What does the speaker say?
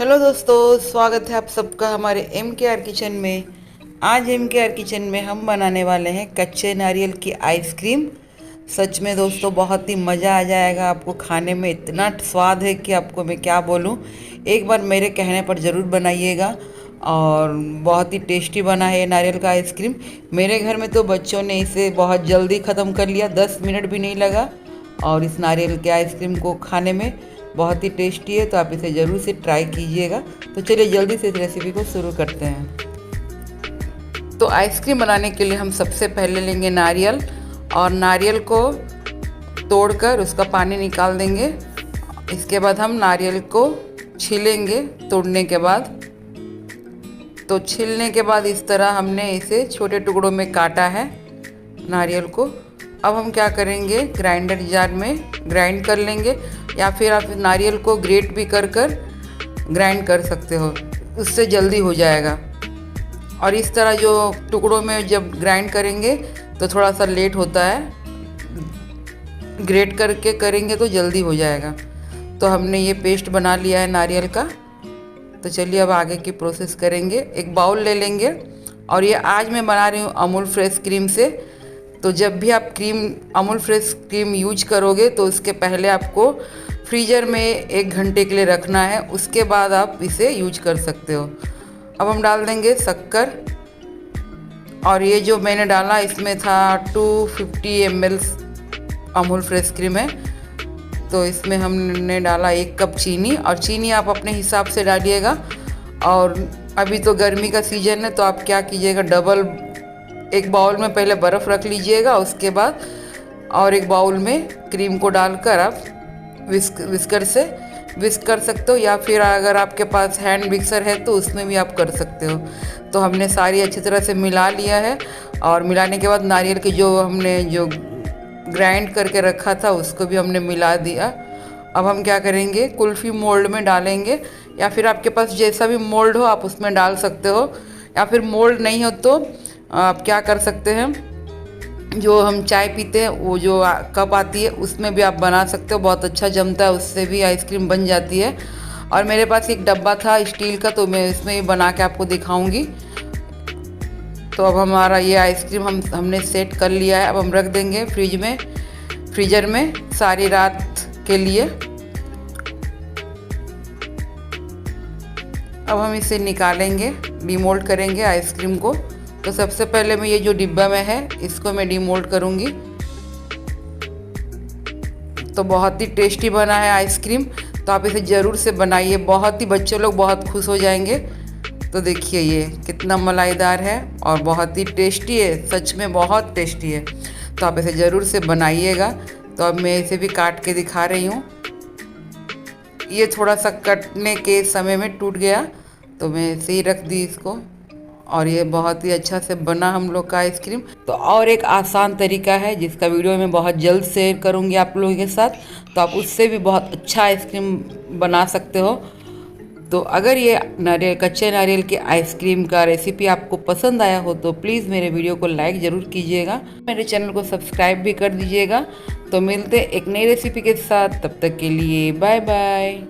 Hello दोस्तों, स्वागत है आप सबका हमारे एम के आर किचन में। आज एम के आर किचन में हम बनाने वाले हैं कच्चे नारियल की आइसक्रीम। सच में दोस्तों बहुत ही मज़ा आ जाएगा आपको खाने में। इतना स्वाद है कि आपको मैं क्या बोलूं। एक बार मेरे कहने पर ज़रूर बनाइएगा। और बहुत ही टेस्टी बना है ये नारियल का आइसक्रीम। मेरे घर में तो बच्चों ने इसे बहुत जल्दी ख़त्म कर लिया, 10 मिनट भी नहीं लगा। और इस नारियल के आइसक्रीम को खाने में बहुत ही टेस्टी है, तो आप इसे ज़रूर से ट्राई कीजिएगा। तो चलिए जल्दी से इस रेसिपी को शुरू करते हैं। तो आइसक्रीम बनाने के लिए हम सबसे पहले लेंगे नारियल, और नारियल को तोड़कर उसका पानी निकाल देंगे। इसके बाद हम नारियल को छीलेंगे तोड़ने के बाद। तो छीलने के बाद इस तरह हमने इसे छोटे टुकड़ों में काटा है नारियल को। अब हम क्या करेंगे, ग्राइंडर जार में ग्राइंड कर लेंगे, या फिर आप नारियल को ग्रेट भी कर ग्राइंड कर सकते हो, उससे जल्दी हो जाएगा। और इस तरह जो टुकड़ों में जब ग्राइंड करेंगे तो थोड़ा सा लेट होता है, ग्रेट करके करेंगे तो जल्दी हो जाएगा। तो हमने ये पेस्ट बना लिया है नारियल का। तो चलिए अब आगे की प्रोसेस करेंगे। एक बाउल ले लेंगे, और ये आज मैं बना रही हूँ अमूल फ्रेश क्रीम से। तो जब भी आप अमूल फ्रेश क्रीम यूज करोगे तो उसके पहले आपको फ्रीज़र में 1 घंटे के लिए रखना है, उसके बाद आप इसे यूज कर सकते हो। अब हम डाल देंगे शक्कर, और ये जो मैंने डाला इसमें था 250 ml अमूल फ्रेश क्रीम है। तो इसमें हमने डाला 1 कप चीनी, और चीनी आप अपने हिसाब से डालिएगा। और अभी तो गर्मी का सीज़न है, तो आप क्या कीजिएगा, डबल एक बाउल में पहले बर्फ़ रख लीजिएगा, उसके बाद और एक बाउल में क्रीम को डालकर आप विस्कर से विस्क कर सकते हो, या फिर अगर आपके पास हैंड मिक्सर है तो उसमें भी आप कर सकते हो। तो हमने सारी अच्छी तरह से मिला लिया है, और मिलाने के बाद नारियल के जो ग्राइंड करके रखा था उसको भी हमने मिला दिया। अब हम क्या करेंगे, कुल्फ़ी मोल्ड में डालेंगे, या फिर आपके पास जैसा भी मोल्ड हो आप उसमें डाल सकते हो। या फिर मोल्ड नहीं हो तो आप क्या कर सकते हैं, जो हम चाय पीते हैं वो जो कप आती है उसमें भी आप बना सकते हो, बहुत अच्छा जमता है, उससे भी आइसक्रीम बन जाती है। और मेरे पास एक डब्बा था स्टील का, तो मैं इसमें बना के आपको दिखाऊंगी। तो अब हमारा ये आइसक्रीम हमने सेट कर लिया है। अब हम रख देंगे फ्रीजर में सारी रात के लिए। अब हम इसे निकालेंगे, डीमोल्ड करेंगे आइसक्रीम को। तो सबसे पहले मैं ये जो डिब्बा में है इसको मैं डीमोल्ड करूँगी। तो बहुत ही टेस्टी बना है आइसक्रीम, तो आप इसे ज़रूर से बनाइए, बहुत ही बच्चे लोग बहुत खुश हो जाएंगे। तो देखिए ये कितना मलाईदार है और बहुत ही टेस्टी है, सच में बहुत टेस्टी है। तो आप इसे ज़रूर से बनाइएगा। तो अब मैं इसे भी काट के दिखा रही हूँ। ये थोड़ा सा कटने के समय में टूट गया, तो मैं ऐसे ही रख दी इसको। और ये बहुत ही अच्छा से बना हम लोग का आइसक्रीम। तो और एक आसान तरीका है जिसका वीडियो मैं बहुत जल्द शेयर करूँगी आप लोगों के साथ, तो आप उससे भी बहुत अच्छा आइसक्रीम बना सकते हो। तो अगर ये कच्चे नारियल के आइसक्रीम का रेसिपी आपको पसंद आया हो तो प्लीज़ मेरे वीडियो को लाइक ज़रूर कीजिएगा, मेरे चैनल को सब्सक्राइब भी कर दीजिएगा। तो मिलते एक नई रेसिपी के साथ, तब तक के लिए बाय बाय।